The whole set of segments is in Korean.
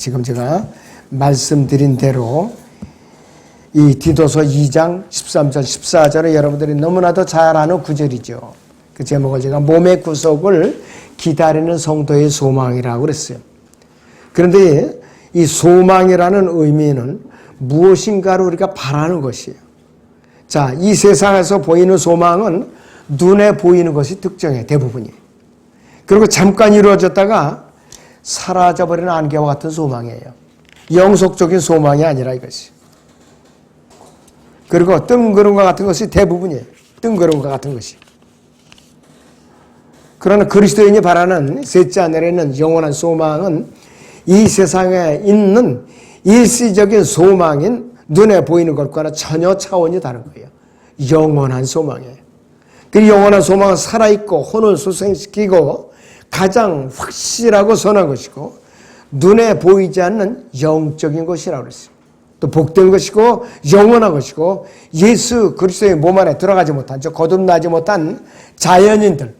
지금 제가 말씀드린 대로 이 디도서 2장 13절 14절은 여러분들이 너무나도 잘 아는 구절이죠. 그 제목을 제가 몸의 구속을 기다리는 성도의 소망이라고 그랬어요. 그런데 이 소망이라는 의미는 무엇인가를 우리가 바라는 것이에요. 자, 이 세상에서 보이는 소망은 눈에 보이는 것이 특정해, 대부분이. 그리고 잠깐 이루어졌다가 사라져버리는 안개와 같은 소망이에요. 영속적인 소망이 아니라 이것이. 그리고 뜬구름과 같은 것이 대부분이에요. 뜬구름과 같은 것이. 그러나 그리스도인이 바라는 셋째 하늘에 있는 영원한 소망은 이 세상에 있는 일시적인 소망인 눈에 보이는 것과는 전혀 차원이 다른 거예요. 영원한 소망이에요. 그 영원한 소망은 살아있고 혼을 소생시키고 가장 확실하고 선한 것이고 눈에 보이지 않는 영적인 것이라고 그랬어요. 또 복된 것이고 영원한 것이고 예수 그리스도의 몸 안에 들어가지 못한, 거듭나지 못한 자연인들,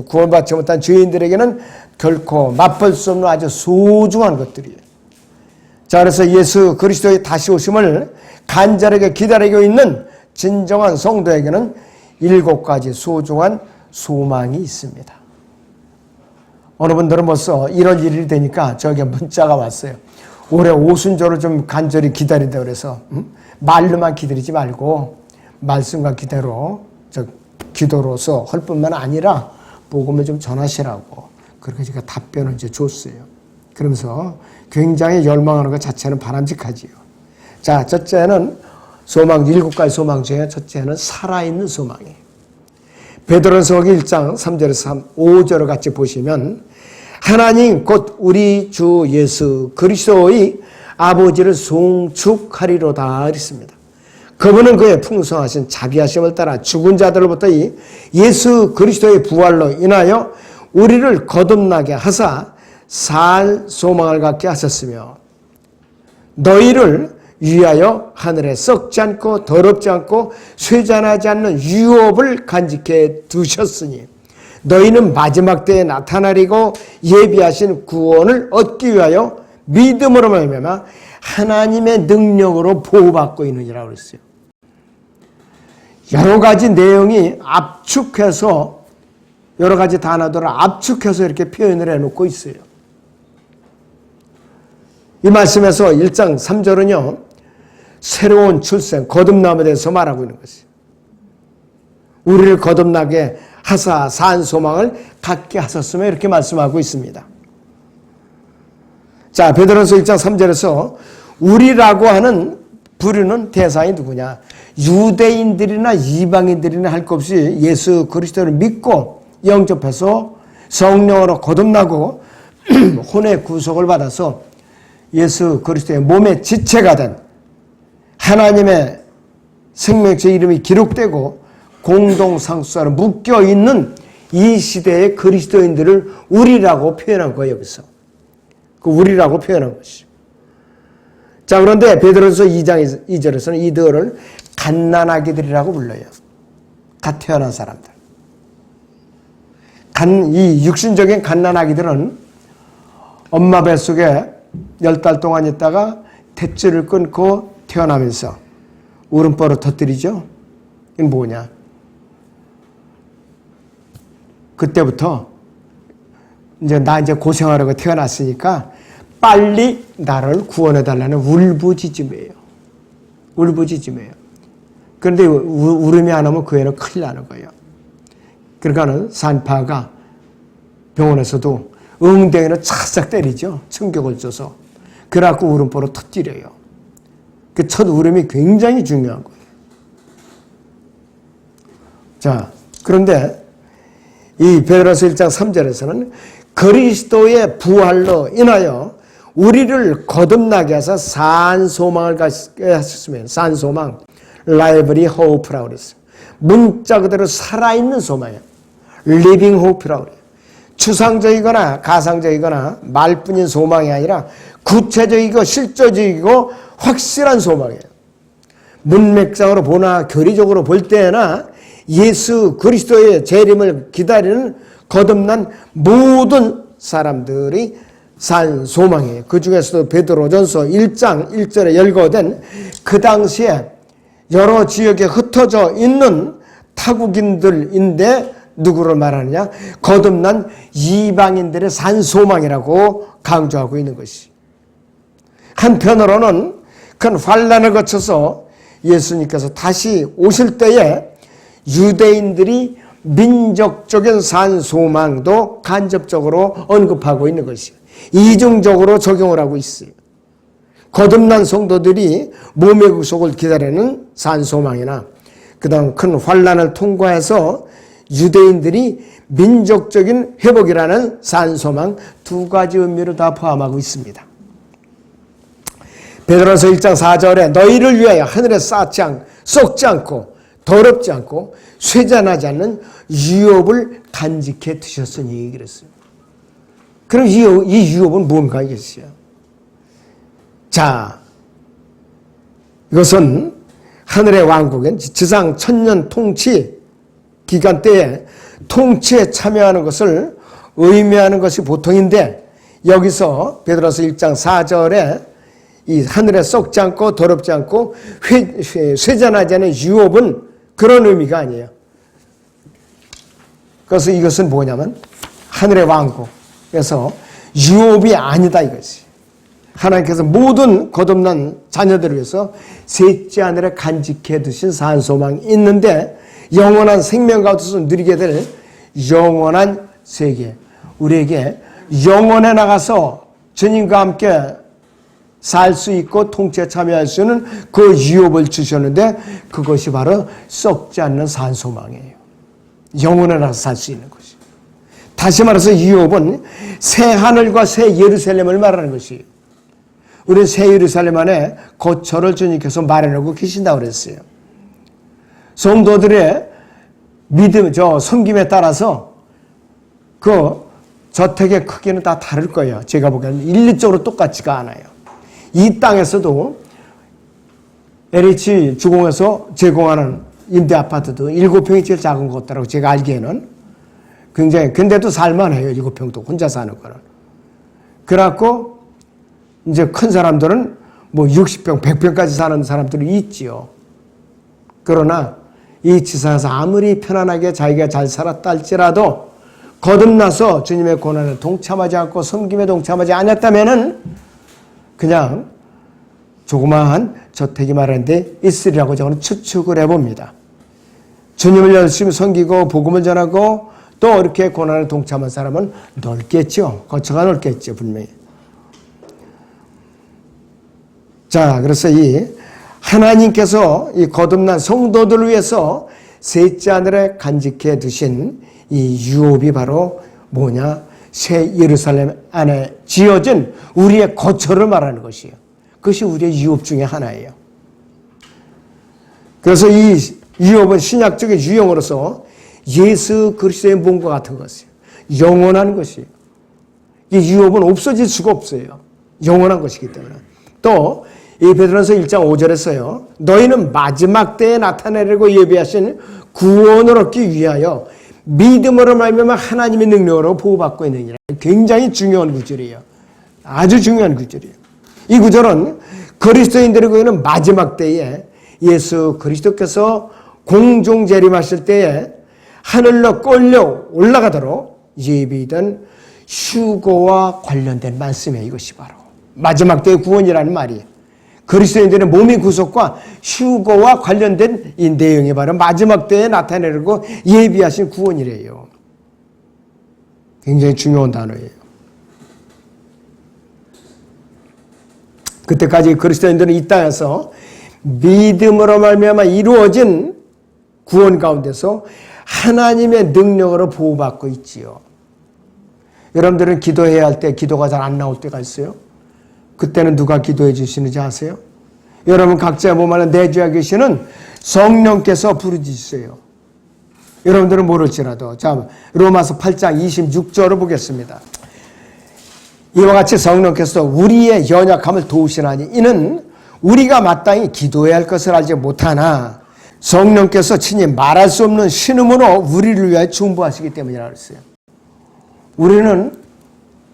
구원받지 못한 죄인들에게는 결코 맛볼 수 없는 아주 소중한 것들이에요. 자, 그래서 예수 그리스도의 다시 오심을 간절하게 기다리고 있는 진정한 성도에게는 7가지 소중한 소망이 있습니다. 어느 분들은 벌써 1월 1일이 되니까 저에게 문자가 왔어요. 올해 오순절을 좀 간절히 기다린다 그래서 말로만 기다리지 말고 말씀과 기도로서 할 뿐만 아니라 복음을 좀 전하시라고 그렇게 제가 답변을 이제 줬어요. 그러면서 굉장히 열망하는 것 자체는 바람직하지요. 자, 첫째는 소망, 7가지 소망 중에 첫째는 살아있는 소망이에요. 베드로전서 1장 3절에서 5절을 같이 보시면 하나님 곧 우리 주 예수 그리스도의 아버지를 송축하리로다 그랬습니다. 그분은 그의 풍성하신 자비하심을 따라 죽은 자들로부터 이 예수 그리스도의 부활로 인하여 우리를 거듭나게 하사 살 소망을 갖게 하셨으며 너희를 위하여 하늘에 썩지 않고 더럽지 않고 쇠잔하지 않는 유업을 간직해 두셨으니 너희는 마지막 때에 나타나리고 예비하신 구원을 얻기 위하여 믿음으로 말미암아 하나님의 능력으로 보호받고 있느니라고 그랬어요. 여러 가지 내용이 압축해서 여러 가지 단어들을 압축해서 이렇게 표현을 해놓고 있어요. 이 말씀에서 1장 3절은요. 새로운 출생, 거듭남에 대해서 말하고 있는 것이에요. 우리를 거듭나게 하사 산 소망을 갖게 하셨으며 이렇게 말씀하고 있습니다. 자, 베드로전서 1장 3절에서 우리라고 하는 부르는 대상이 누구냐? 유대인들이나 이방인들이나 할 것 없이 예수 그리스도를 믿고 영접해서 성령으로 거듭나고 혼의 구속을 받아서 예수 그리스도의 몸의 지체가 된 하나님의 생명체 이름이 기록되고 공동상수자로 묶여있는 이 시대의 그리스도인들을 우리라고 표현한 거예요. 여기서 그 우리라고 표현한 것이죠. 자, 그런데 베드로전서 2장 2절에서는 이들을 갓난아기들이라고 불러요. 갓 태어난 사람들. 이 육신적인 갓난아기들은 엄마 뱃속에 10달 동안 있다가 탯줄을 끊고 태어나면서 울음보를 터뜨리죠. 이건 뭐냐? 그때부터 나 고생하려고 태어났으니까 빨리 나를 구원해달라는 울부짖음이에요. 울부짖음이에요. 그런데 울음이 안 오면 그 애는 큰일 나는 거예요. 그러니까는 산파가 병원에서도 엉덩이를 착착 때리죠. 충격을 줘서. 그래갖고 울음보로 터뜨려요. 그 첫 울음이 굉장히 중요한 거예요. 자, 그런데 이 베드로전서 1장 3절에서는 그리스도의 부활로 인하여 우리를 거듭나게 해서 산 소망을 갖게 하셨으면 산 소망, lively hope라고 그랬어요. 문자 그대로 살아있는 소망이에요. living hope라고 그래요. 추상적이거나 가상적이거나 말뿐인 소망이 아니라 구체적이고 실제적이고 확실한 소망이에요. 문맥상으로 보나 교리적으로 볼 때나 예수 그리스도의 재림을 기다리는 거듭난 모든 사람들이 산 소망이에요. 그 중에서도 베드로전서 1장 1절에 열거된 그 당시에 여러 지역에 흩어져 있는 타국인들인데 누구를 말하느냐? 거듭난 이방인들의 산 소망이라고 강조하고 있는 것이. 한편으로는 큰 환난을 거쳐서 예수님께서 다시 오실 때에 유대인들이 민족적인 산 소망도 간접적으로 언급하고 있는 것이에요. 이중적으로 적용을 하고 있어요. 거듭난 성도들이 몸의 구속을 기다리는 산 소망이나 그다음 큰 환난을 통과해서 유대인들이 민족적인 회복이라는 산 소망 두 가지 의미를 다 포함하고 있습니다. 베드로서 1장 4절에 너희를 위하여 하늘에 썩지 않고 더럽지 않고 쇠잔하지 않는 유업을 간직해 두셨으니 그랬어요. 그럼 이 유업은 뭔가 이겠어요? 자, 이것은 하늘의 왕국은 지상 천년 통치 기간 때에 통치에 참여하는 것을 의미하는 것이 보통인데 여기서 베드로서 1장 4절에 이 하늘에 썩지 않고 더럽지 않고 쇠잔하지 않은 유업은 그런 의미가 아니에요. 그래서 이것은 뭐냐면 하늘의 왕국에서 유업이 아니다 이것이. 하나님께서 모든 거듭난 자녀들을 위해서 셋째 하늘에 간직해 두신 산소망이 있는데 영원한 생명 가운데서 누리게 될 영원한 세계. 우리에게 영원에 나가서 주님과 함께 살 수 있고 통치에 참여할 수 있는 그 유업을 주셨는데 그것이 바로 썩지 않는 산소망이에요. 영원에 나가서 살 수 있는 것이. 다시 말해서 유업은 새 하늘과 새 예루살렘을 말하는 것이에요. 우리는 새 예루살렘 안에 거처를 주님께서 마련하고 계신다고 그랬어요. 성도들의 믿음, 섬김에 따라서 그 저택의 크기는 다 다를 거예요. 제가 보기에는 일리적으로 똑같지가 않아요. 이 땅에서도 LH 주공에서 제공하는 임대 아파트도 7평이 제일 작은 것 같더라고 제가 알기에는. 굉장히, 근데도 살만해요. 7평도 혼자 사는 거는. 그래갖고 이제 큰 사람들은 뭐 60평, 100평까지 사는 사람들이 있지요. 그러나 이 지상에서 아무리 편안하게 자기가 잘 살았다 할지라도 거듭나서 주님의 고난에 동참하지 않고 섬김에 동참하지 않았다면은 그냥 조그마한 저택이 마련돼 있으리라고 저는 추측을 해봅니다. 주님을 열심히 섬기고 복음을 전하고 또 이렇게 고난에 동참한 사람은 넓겠죠. 거처가 넓겠죠. 분명히. 자, 그래서 이 하나님께서 이 거듭난 성도들을 위해서 셋째 하늘에 간직해 두신 이 유업이 바로 뭐냐? 새 예루살렘 안에 지어진 우리의 거처를 말하는 것이에요. 그것이 우리의 유업 중에 하나예요. 그래서 이 유업은 신약적인 유형으로서 예수 그리스도의 몸과 같은 것이에요. 영원한 것이에요. 이 유업은 없어질 수가 없어요. 영원한 것이기 때문에. 또 이 베드로전서 1장 5절에서요. 너희는 마지막 때에 나타내려고 예비하신 구원을 얻기 위하여 믿음으로 말미암아 하나님의 능력으로 보호받고 있느니라. 굉장히 중요한 구절이에요. 아주 중요한 구절이에요. 이 구절은 그리스도인들의 구원은 마지막 때에 예수 그리스도께서 공중 재림하실 때에 하늘로 끌려 올라가도록 예비된 휴거와 관련된 말씀이에요. 이것이 바로 마지막 때의 구원이라는 말이에요. 그리스도인들의 몸의 구속과 휴거와 관련된 이 내용이 바로 마지막 때에 나타내려고 예비하신 구원이래요. 굉장히 중요한 단어예요. 그때까지 그리스도인들은 이 땅에서 믿음으로 말미암아 이루어진 구원 가운데서 하나님의 능력으로 보호받고 있지요. 여러분들은 기도해야 할 때 기도가 잘 안 나올 때가 있어요. 그때는 누가 기도해 주시는지 아세요? 여러분 각자 몸 안에 내주하 계시는 성령께서 부르짖으세요. 여러분들은 모를지라도 자 로마서 8장 26절을 보겠습니다. 이와 같이 성령께서 우리의 연약함을 도우시나니 이는 우리가 마땅히 기도해야 할 것을 알지 못하나 성령께서 친히 말할 수 없는 신음으로 우리를 위하여 중보하시기 때문이라고 했어요. 우리는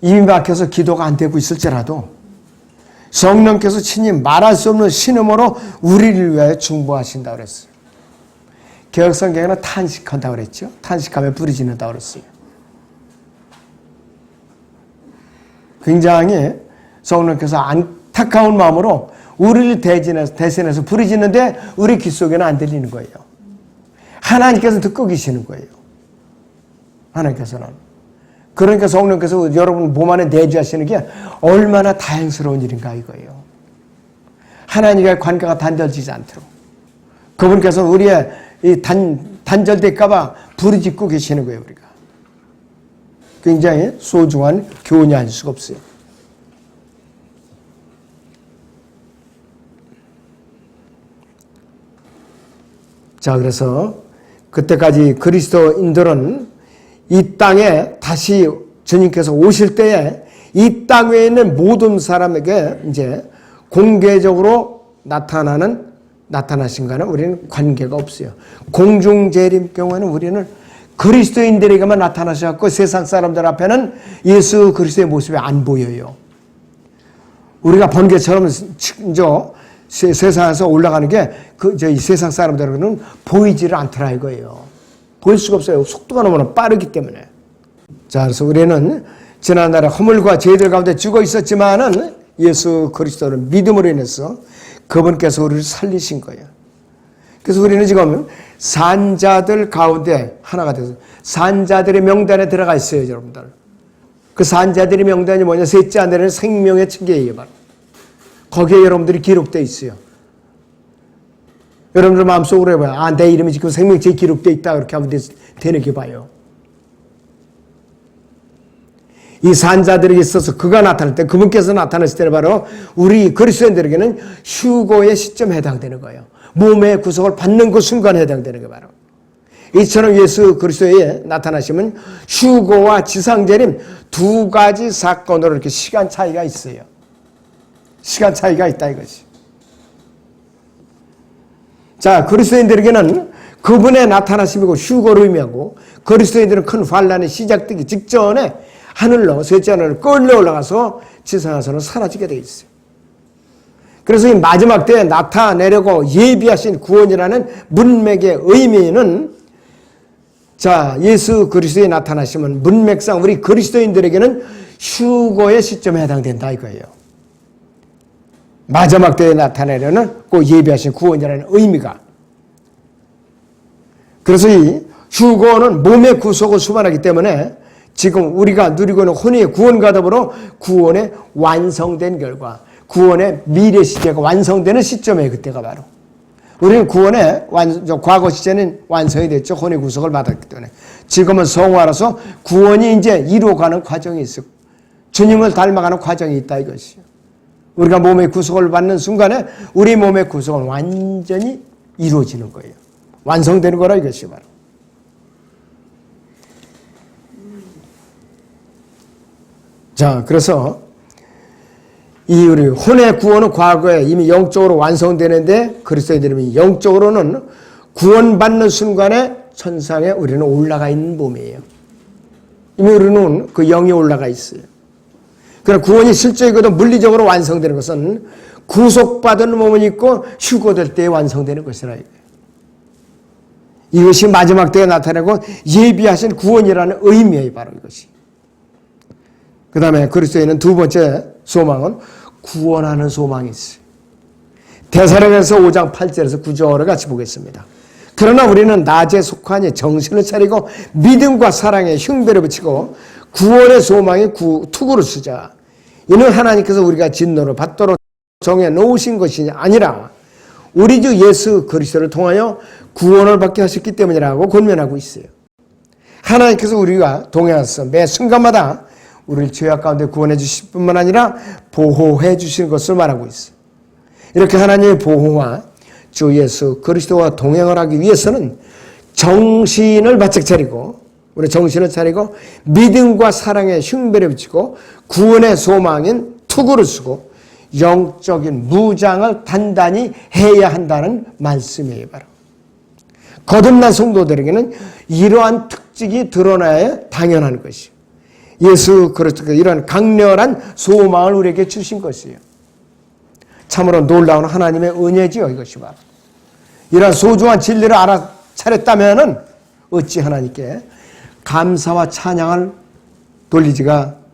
입이 막혀서 기도가 안 되고 있을지라도 성령께서 친히 말할 수 없는 신음으로 우리를 위하여 중보하신다고 그랬어요. 개혁성경에는 탄식한다고 그랬죠. 탄식하며 부르짖는다고 그랬어요. 굉장히 성령께서 안타까운 마음으로 우리를 대신해서 부르짖는데 우리 귀 속에는 안 들리는 거예요. 하나님께서 듣고 계시는 거예요. 하나님께서는. 그러니까 성령께서 여러분 몸 안에 내주하시는 게 얼마나 다행스러운 일인가 이거예요. 하나님과의 관계가 단절되지 않도록. 그분께서 우리의 이 단절될까 봐 부르짖고 계시는 거예요. 우리가. 굉장히 소중한 교훈이 아닐 수가 없어요. 자, 그래서 그때까지 그리스도인들은 이 땅에 다시 주님께서 오실 때에 이 땅 위에 있는 모든 사람에게 이제 공개적으로 나타나신가는 우리는 관계가 없어요. 공중재림 경우에는 우리는 그리스도인들에게만 나타나셔서 세상 사람들 앞에는 예수 그리스도의 모습이 안 보여요. 우리가 번개처럼 세상에서 올라가는 게 이 세상 사람들에게는 보이지를 않더라 이거예요. 보일 수가 없어요. 속도가 너무나 빠르기 때문에. 자, 그래서 우리는 지난날에 허물과 죄들 가운데 죽어 있었지만은 예수 그리스도를 믿음으로 인해서 그분께서 우리를 살리신 거예요. 그래서 우리는 지금 산자들 가운데 하나가 돼서 산자들의 명단에 들어가 있어요, 여러분들. 그 산자들의 명단이 뭐냐? 셋째 아들은 생명의 층계예요, 바로. 거기에 여러분들이 기록되어 있어요. 여러분들 마음속으로 해봐요. 아, 내 이름이 지금 생명책에 기록되어 있다. 그렇게 하면 되는 게 봐요. 이 산자들에게 있어서 그가 나타날 때, 그분께서 나타났을 때는 바로 우리 그리스도인들에게는 휴거의 시점에 해당되는 거예요. 몸의 구속을 받는 그 순간에 해당되는 게 바로. 이처럼 예수 그리스도에 나타나시면 휴거와 지상재림 두 가지 사건으로 이렇게 시간 차이가 있어요. 시간 차이가 있다 이것이. 자, 그리스도인들에게는 그분의 나타나심이고 휴거를 의미하고 그리스도인들은 큰 환란이 시작되기 직전에 하늘로 셋째 하늘로 끌려 올라가서 지상에서는 사라지게 되어 있어요. 그래서 이 마지막 때에 나타내려고 예비하신 구원이라는 문맥의 의미는 자, 예수 그리스도에 나타나시면 문맥상 우리 그리스도인들에게는 휴거의 시점에 해당된다 이거예요. 마지막 때에 나타내려는 꼭 예비하신 구원이라는 의미가. 그래서 이 휴거는 몸의 구속을 수반하기 때문에 지금 우리가 누리고 있는 혼의 구원과 더불어 구원의 완성된 결과, 구원의 미래 시제가 완성되는 시점이에요. 그때가 바로. 우리는 구원의 과거 시제는 완성이 됐죠. 혼의 구속을 받았기 때문에. 지금은 성화라서 구원이 이제 이루어가는 과정이 있어. 주님을 닮아가는 과정이 있다 이것이요. 우리가 몸의 구속을 받는 순간에 우리 몸의 구속은 완전히 이루어지는 거예요. 완성되는 거라 이것이 바로. 자, 그래서 이 우리 혼의 구원은 과거에 이미 영적으로 완성되는데 그리스도인들이 영적으로는 구원받는 순간에 천상에 우리는 올라가 있는 몸이에요. 이미 우리는 그 영이 올라가 있어요. 그러나 구원이 실제이거든 물리적으로 완성되는 것은 구속받은 몸은 있고 휴거될 때에 완성되는 것이라 이거예요. 이것이 마지막 때에 나타나고 예비하신 구원이라는 의미예요. 바로 이것이. 그 다음에 그리스도인은 두 번째 소망은 구원하는 소망이 있어요. 데살로니가서 5장 8절에서 9절을 같이 보겠습니다. 그러나 우리는 낮에 속하니 정신을 차리고 믿음과 사랑에 흉배를 붙이고 구원의 소망에 투구를 쓰자. 이는 하나님께서 우리가 진노를 받도록 정해 놓으신 것이 아니라 우리 주 예수 그리스도를 통하여 구원을 받게 하셨기 때문이라고 권면하고 있어요. 하나님께서 우리가 동행하셔서 매 순간마다 우리를 죄악 가운데 구원해 주실 뿐만 아니라 보호해 주시는 것을 말하고 있어요. 이렇게 하나님의 보호와 주 예수 그리스도와 동행을 하기 위해서는 정신을 바짝 차리고 우리 정신을 차리고 믿음과 사랑에 흉배를 붙이고 구원의 소망인 투구를 쓰고 영적인 무장을 단단히 해야 한다는 말씀이에요. 바로. 거듭난 성도들에게는 이러한 특징이 드러나야 당연한 것이요. 예수 그리스도 이런 강렬한 소망을 우리에게 주신 것이에요. 참으로 놀라운 하나님의 은혜지요, 이것이 바로. 이런 소중한 진리를 알아차렸다면은 어찌 하나님께 감사와 찬양을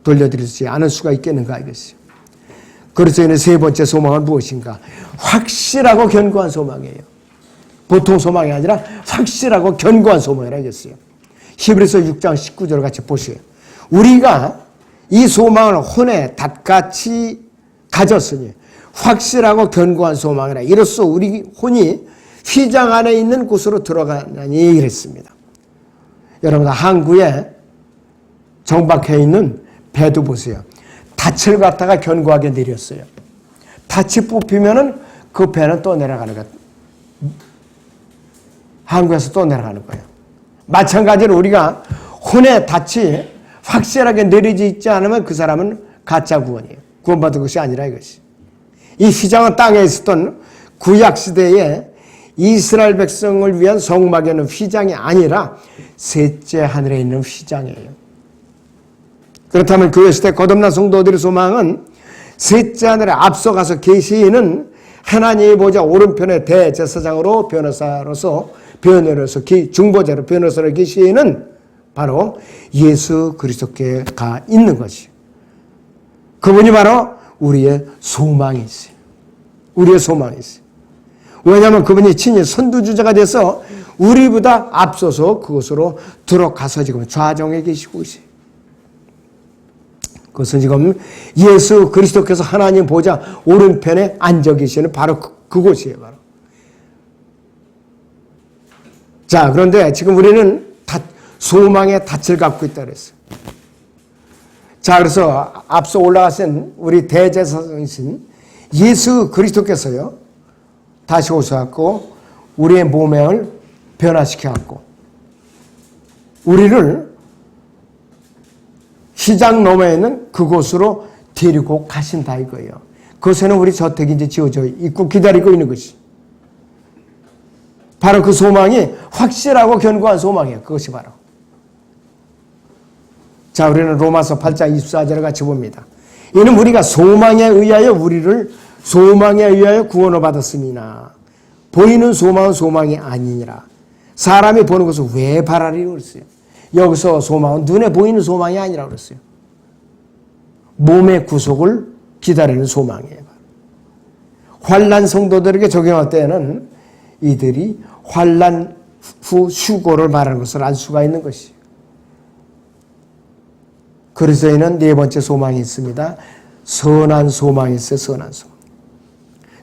돌려드리지 않을 수가 있겠는가, 이것이요. 그래서 세 번째 소망은 무엇인가? 확실하고 견고한 소망이에요. 보통 소망이 아니라 확실하고 견고한 소망이라 했어요. 히브리서 6장 19절을 같이 보세요. 우리가 이 소망을 혼에 닷같이 가졌으니 확실하고 견고한 소망이라 이로써 우리 혼이 휘장 안에 있는 곳으로 들어가나니 이랬습니다. 여러분, 항구에 정박해 있는 배도 보세요. 닻을 갖다가 견고하게 내렸어요. 닻이 뽑히면은 그 배는 또 내려가는 거예요. 항구에서 또 내려가는 거예요. 마찬가지로 우리가 혼의 닻이 확실하게 내려져 있지 않으면 그 사람은 가짜 구원이에요. 구원받은 것이 아니라 이것이. 이 휘장은 땅에 있었던 구약시대에 이스라엘 백성을 위한 성막에 있는 휘장이 아니라 셋째 하늘에 있는 휘장이에요. 그렇다면 그 시대 거듭난 성도들의 소망은 셋째 하늘에 앞서가서 계시는 하나님의 보좌 오른편의 대제사장으로 변호사로서 중보자로 변호사로 계시는 바로 예수 그리스도께가 있는 것이에요. 그분이 바로 우리의 소망이 있어요. 우리의 소망이 있어요. 왜냐하면 그분이 친히 선두주자가 돼서 우리보다 앞서서 그곳으로 들어가서 지금 좌정에 계시고 있어요. 그것은 지금 예수 그리스도께서 하나님 보좌 오른편에 앉아 계시는 바로 그곳이에요. 바로. 자, 그런데 지금 우리는 소망의 닻을 갖고 있다 그랬어요. 자, 그래서 앞서 올라가신 우리 대제사장이신 예수 그리스도께서요, 다시 오셔갖고 우리의 몸을 변화시켜갖고 우리를 휘장 너머에 있는 그곳으로 데리고 가신다 이거예요. 그것에는 우리 저택이 이제 지어져 있고 기다리고 있는 것이. 바로 그 소망이 확실하고 견고한 소망이에요. 그것이 바로. 자, 우리는 로마서 8장 24절을 같이 봅니다. 이는 우리가 소망에 의하여 구원을 받았음이나 보이는 소망은 소망이 아니니라. 사람이 보는 것을 왜 바라리고 그랬어요. 여기서 소망은 눈에 보이는 소망이 아니라 그랬어요. 몸의 구속을 기다리는 소망이에요. 환난 성도들에게 적용할 때는 이들이 환난 후 휴고를 말하는 것을 알 수가 있는 것이에요. 그리스도인은 네 번째 소망이 있습니다. 선한 소망이 있어요. 선한 소망.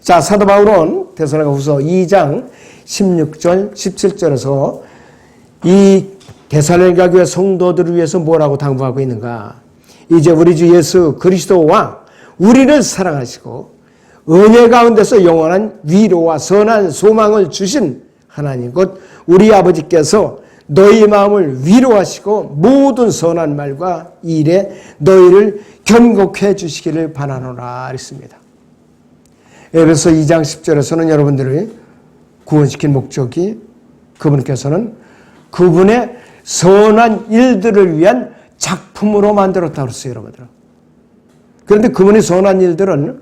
자, 사도 바울은 데살로니가후서 2장 16절 17절에서 이 데살로니가 교회 성도들을 위해서 뭐라고 당부하고 있는가? 이제 우리 주 예수 그리스도와 우리를 사랑하시고 은혜 가운데서 영원한 위로와 선한 소망을 주신 하나님 곧 우리 아버지께서 너희 마음을 위로하시고 모든 선한 말과 일에 너희를 견고케 해주시기를 바라노라 했습니다. 에베소 2장 10절에서는 여러분들을 구원시킨 목적이 그분께서는 그분의 선한 일들을 위한 작품으로 만들었다고 했어요, 여러분들. 그런데 그분의 선한 일들은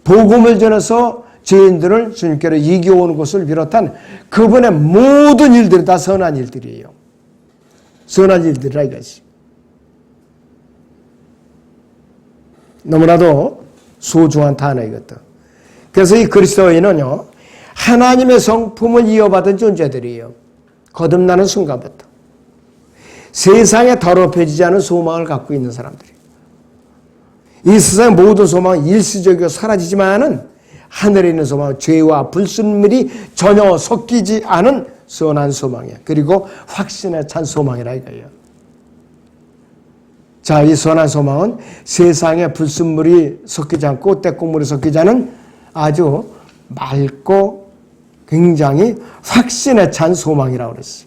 복음을 전해서 죄인들을 주님께로 이겨오는 것을 비롯한 그분의 모든 일들이 다 선한 일들이에요. 선한 일들이라 이것이. 너무나도 소중한 단어 이것도. 그래서 이 그리스도인은요, 하나님의 성품을 이어받은 존재들이에요. 거듭나는 순간부터. 세상에 더럽혀지지 않은 소망을 갖고 있는 사람들이에요. 이 세상의 모든 소망은 일시적이고 사라지지만은 하늘에 있는 소망은 죄와 불순물이 전혀 섞이지 않은 선한 소망이에요. 그리고 확신에 찬 소망이라 이거예요. 자, 이 선한 소망은 세상에 불순물이 섞이지 않고 때국물이 섞이지 않은 아주 맑고 굉장히 확신에 찬 소망이라고 그랬어요.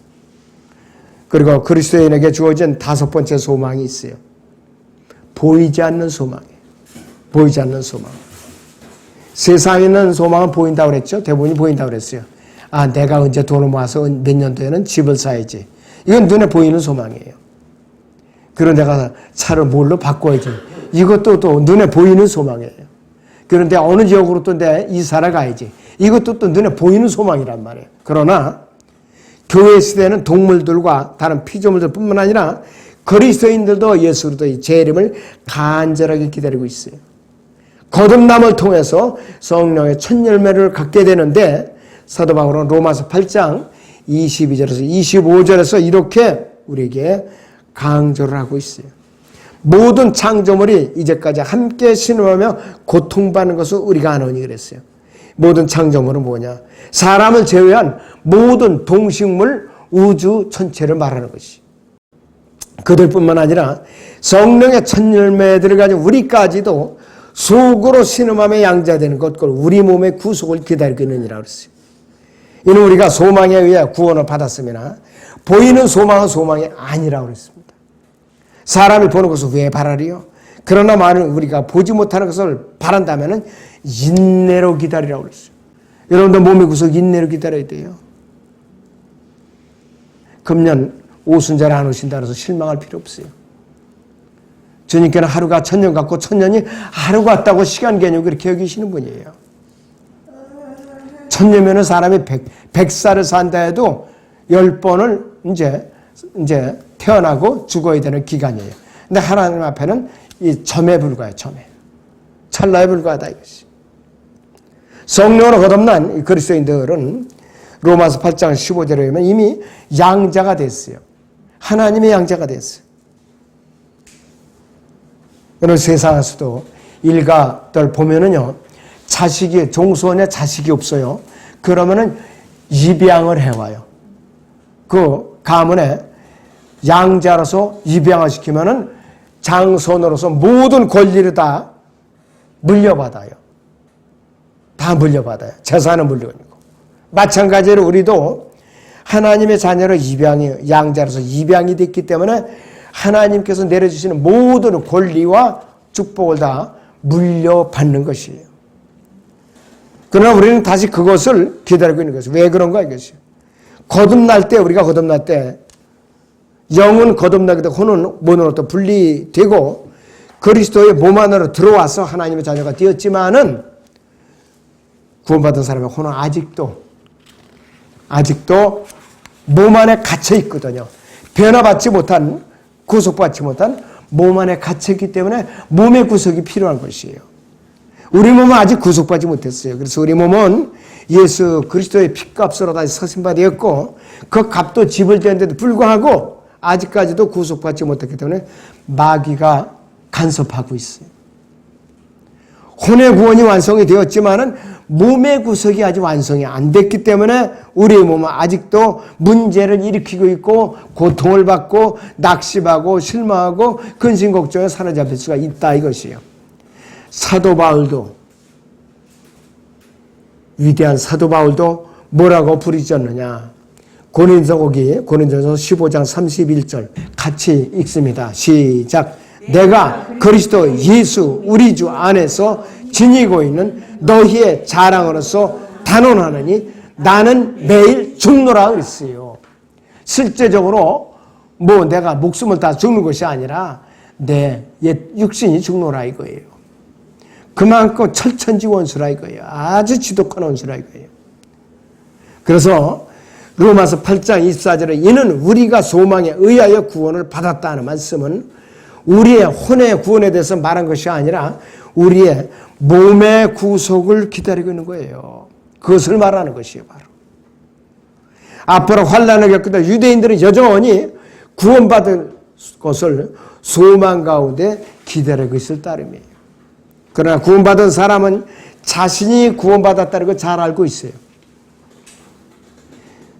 그리고 그리스도인에게 주어진 다섯 번째 소망이 있어요. 보이지 않는 소망이에요. 보이지 않는 소망. 세상에 있는 소망은 보인다고 그랬죠. 대부분이 보인다고 그랬어요. 아, 내가 언제 돈을 모아서 몇 년도에는 집을 사야지. 이건 눈에 보이는 소망이에요. 그런 내가 차를 뭘로 바꿔야지. 이것도 또 눈에 보이는 소망이에요. 그런데 어느 지역으로 또 내 이사를 가야지. 이것도 또 눈에 보이는 소망이란 말이에요. 그러나 교회 시대는 동물들과 다른 피조물들뿐만 아니라 그리스도인들도 예수 그리스도의 재림을 간절하게 기다리고 있어요. 거듭남을 통해서 성령의 첫 열매를 갖게 되는데 사도 바울은 로마서 8장 22절에서 25절에서 이렇게 우리에게 강조를 하고 있어요. 모든 창조물이 이제까지 함께 신음하며 고통받는 것을 우리가 아노니 그랬어요. 모든 창조물은 뭐냐? 사람을 제외한 모든 동식물, 우주 전체를 말하는 것이. 그들뿐만 아니라 성령의 첫 열매들을 가진 우리까지도 속으로 신음하며 양자되는 것과 우리 몸의 구속을 기다리고 있느니라 그랬어요. 이는 우리가 소망에 의해 구원을 받았으나 보이는 소망은 소망이 아니라고 그랬습니다. 사람이 보는 것을 왜 바라리요? 그러나 만일 우리가 보지 못하는 것을 바란다면 인내로 기다리라고 그랬어요. 여러분들 몸의 구속 인내로 기다려야 돼요. 금년 오순절 안 오신다 해서 실망할 필요 없어요. 주님께는 하루가 천년 같고 천년이 하루 같다고 시간 개념 그렇게 여기시는 분이에요. 천년면은 사람이 100살을 산다 해도 10번을 이제 태어나고 죽어야 되는 기간이에요. 근데 하나님 앞에는 이 점에 불과해요. 점에. 찰나에 불과하다 이것이. 성령으로 거듭난 그리스도인들은 로마서 8장 15절에 보면 이미 양자가 됐어요. 하나님의 양자가 됐어요. 오늘 세상에서도 일가들 보면은요, 자식이, 종소원에 자식이 없어요. 그러면은 입양을 해와요. 그 가문에 양자로서 입양을 시키면은 장손으로서 모든 권리를 다 물려받아요. 다 물려받아요. 재산은 물려받고. 마찬가지로 우리도 하나님의 자녀로 양자로서 입양이 됐기 때문에 하나님께서 내려주시는 모든 권리와 축복을 다 물려받는 것이에요. 그러나 우리는 다시 그것을 기다리고 있는 것이에요. 왜 그런가 이것이요. 거듭날 때, 우리가 거듭날 때 영은 거듭나게 되고 혼은 몸으로부터 분리되고 그리스도의 몸 안으로 들어와서 하나님의 자녀가 되었지만은 구원받은 사람의 혼은 아직도 몸 안에 갇혀 있거든요. 변화받지 못한, 구속받지 못한 몸 안에 갇혀 있기 때문에 몸의 구속이 필요한 것이에요. 우리 몸은 아직 구속받지 못했어요. 그래서 우리 몸은 예수 그리스도의 피값으로 다시 서신바 되었고 그 값도 지불되는데도 불구하고 아직까지도 구속받지 못했기 때문에 마귀가 간섭하고 있어요. 혼의 구원이 완성이 되었지만은 몸의 구속이 아직 완성이 안 됐기 때문에 우리의 몸은 아직도 문제를 일으키고 있고 고통을 받고 낙심하고 실망하고 근심 걱정에 사로잡힐 수가 있다 이것이에요. 사도 바울도, 위대한 사도 바울도 뭐라고 부르짖었느냐. 고린도서 15장 31절 같이 읽습니다. 시작. 내가 그리스도 예수 우리 주 안에서 지니고 있는 너희의 자랑으로서 단언하느니 나는 매일 죽노라 그랬어요. 실제적으로 뭐 내가 목숨을 다 죽는 것이 아니라 내 옛 육신이 죽노라 이거예요. 그만큼 철천지 원수라 이거예요. 아주 지독한 원수라 이거예요. 그래서 로마서 8장 24절에 이는 우리가 소망에 의하여 구원을 받았다는 말씀은 우리의 혼의 구원에 대해서 말한 것이 아니라 우리의 몸의 구속을 기다리고 있는 거예요. 그것을 말하는 것이에요. 바로. 앞으로 환난을 겪게 될 유대인들은 여전히 구원받을 것을 소망 가운데 기다리고 있을 따름이에요. 그러나 구원받은 사람은 자신이 구원받았다는 걸 잘 알고 있어요.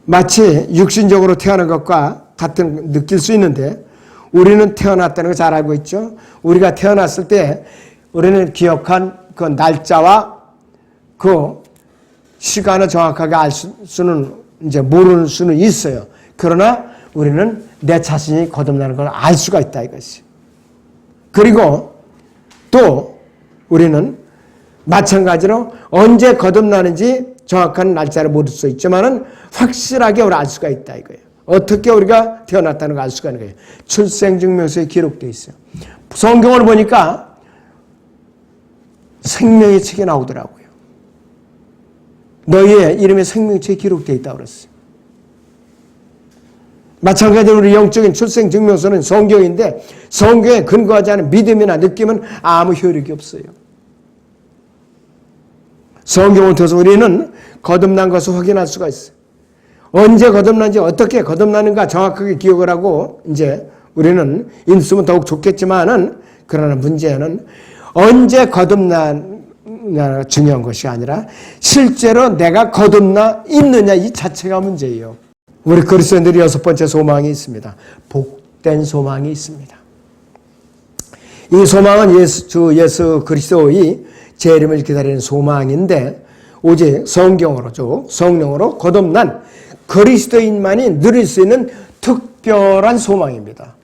마치 육신적으로 태어난 것과 같은 느낄 수 있는데 우리는 태어났다는 걸 잘 알고 있죠. 우리가 태어났을 때 우리는 기억한 그 날짜와 그 시간을 정확하게 알 수는 이제 모르는 수는 있어요. 그러나 우리는 내 자신이 거듭나는 걸 알 수가 있다 이것이. 그리고 또 우리는 마찬가지로 언제 거듭나는지 정확한 날짜를 모를 수 있지만은 확실하게 우리 알 수가 있다 이거예요. 어떻게 우리가 태어났다는 걸 알 수가 있는 거예요. 출생증명서에 기록되어 있어요. 성경을 보니까 생명의 책에 나오더라고요. 너희의 이름에 생명책에 기록되어 있다고 그랬어요. 마찬가지로 우리 영적인 출생증명서는 성경인데 성경에 근거하지 않은 믿음이나 느낌은 아무 효력이 없어요. 성경을 통해서 우리는 거듭난 것을 확인할 수가 있어요. 언제 거듭난지 어떻게 거듭나는가 정확하게 기억을 하고 이제 우리는 인수면 더욱 좋겠지만은 그러나 문제는 언제 거듭나냐 중요한 것이 아니라 실제로 내가 거듭나 있느냐 이 자체가 문제예요. 우리 그리스도인들이 6번째 소망이 있습니다. 복된 소망이 있습니다. 이 소망은 예수 그리스도의 재림을 기다리는 소망인데 오직 성령으로 거듭난 그리스도인만이 누릴 수 있는 특별한 소망입니다.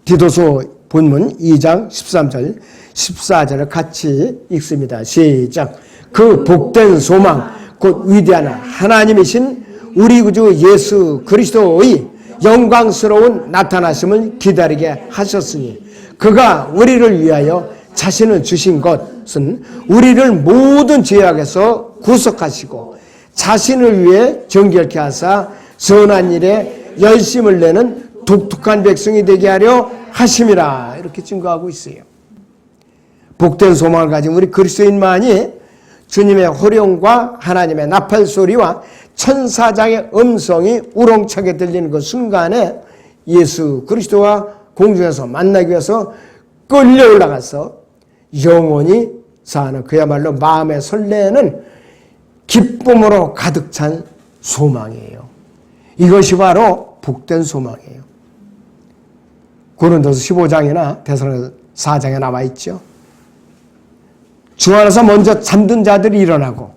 디도서 본문 2장 13절 14절을 같이 읽습니다. 시작. 그 복된 소망 곧 위대한 하나님이신 우리 구주 예수 그리스도의 영광스러운 나타나심을 기다리게 하셨으니 그가 우리를 위하여 자신을 주신 것은 우리를 모든 죄악에서 구속하시고 자신을 위해 정결케 하사 선한 일에 열심을 내는 독특한 백성이 되게 하려 하심이라 이렇게 증거하고 있어요. 복된 소망을 가진 우리 그리스도인만이 주님의 호령과 하나님의 나팔 소리와 천사장의 음성이 우렁차게 들리는 그 순간에 예수 그리스도와 공중에서 만나기 위해서 끌려 올라가서 영원히 사는 그야말로 마음에 설레는 기쁨으로 가득 찬 소망이에요. 이것이 바로 복된 소망이에요. 고린도서 15장이나 데살로니가 4장에 나와 있죠. 주 안에서 먼저 잠든 자들이 일어나고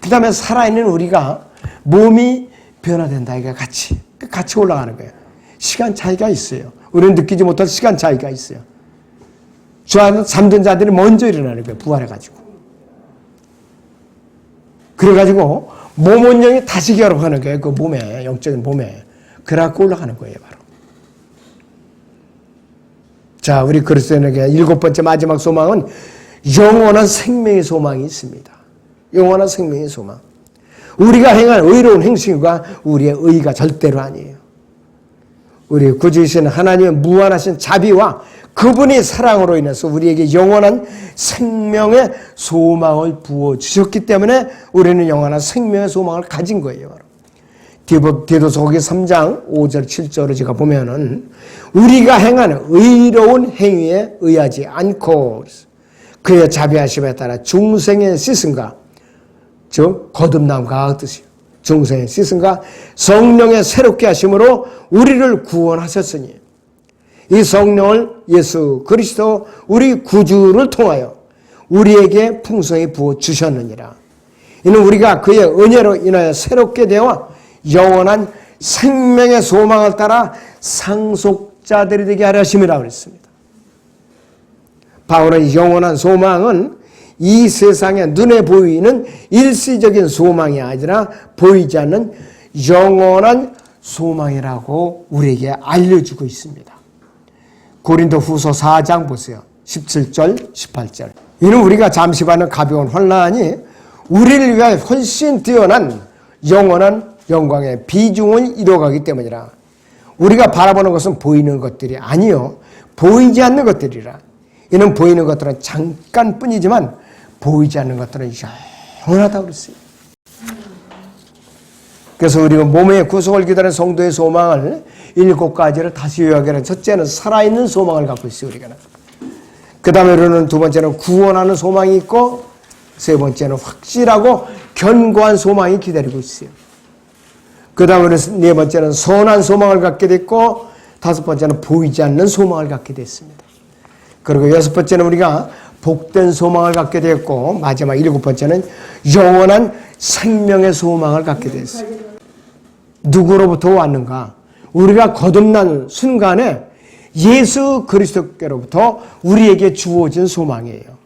그 다음에 살아있는 우리가 몸이 변화된다. 이게 같이 올라가는 거예요. 시간 차이가 있어요. 우리는 느끼지 못할 시간 차이가 있어요. 주 안에서 잠든 자들이 먼저 일어나는 거예요. 부활해가지고. 그래가지고 몸 원령이 다시 결합하는 거예요. 그 몸에, 영적인 몸에. 그래갖고 올라가는 거예요. 바로. 자, 우리 그리스도인에게 7번째 마지막 소망은 영원한 생명의 소망이 있습니다. 영원한 생명의 소망. 우리가 행한 의로운 행실과 우리의 의가 절대로 아니에요. 우리 구주이신 하나님의 무한하신 자비와 그분의 사랑으로 인해서 우리에게 영원한 생명의 소망을 부어주셨기 때문에 우리는 영원한 생명의 소망을 가진 거예요. 디도서 3장 5절 7절을 제가 보면은 우리가 행하는 의로운 행위에 의하지 않고 그의 자비하심에 따라 중생의 씻음과 즉 거듭남과 같듯이요. 중생의 씻음과 성령의 새롭게 하심으로 우리를 구원하셨으니 이 성령을 예수 그리스도 우리 구주를 통하여 우리에게 풍성히 부어주셨느니라. 이는 우리가 그의 은혜로 인하여 새롭게 되어 영원한 생명의 소망을 따라 상속자들이 되게 하려 하심이라고 그랬습니다. 바울은 영원한 소망은 이 세상에 눈에 보이는 일시적인 소망이 아니라 보이지 않는 영원한 소망이라고 우리에게 알려주고 있습니다. 고린도 후서 4장 보세요. 17절, 18절. 이는 우리가 잠시 받는 가벼운 환난이 우리를 위하여 훨씬 뛰어난 영원한 영광의 비중을 이루어가기 때문이라. 우리가 바라보는 것은 보이는 것들이 아니요 보이지 않는 것들이라. 이는 보이는 것들은 잠깐뿐이지만 보이지 않는 것들은 영원하다고 그랬어요. 그래서 우리가 몸의 구속을 기다리는 성도의 소망을 7가지를 다시 요약하는 첫째는 살아있는 소망을 갖고 있어요. 우리가. 그 다음에는 두 번째는 구원하는 소망이 있고 세 번째는 확실하고 견고한 소망이 기다리고 있어요. 그 다음에는 네 번째는 선한 소망을 갖게 됐고 다섯 번째는 보이지 않는 소망을 갖게 됐습니다. 그리고 여섯 번째는 우리가 복된 소망을 갖게 됐고 마지막 7번째는 영원한 생명의 소망을 갖게 됐어요. 누구로부터 왔는가? 우리가 거듭난 순간에 예수 그리스도께로부터 우리에게 주어진 소망이에요.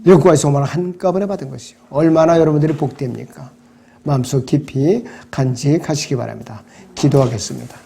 7가지 소망을 한꺼번에 받은 것이요. 얼마나 여러분들이 복됩니까? 마음속 깊이 간직하시기 바랍니다. 기도하겠습니다.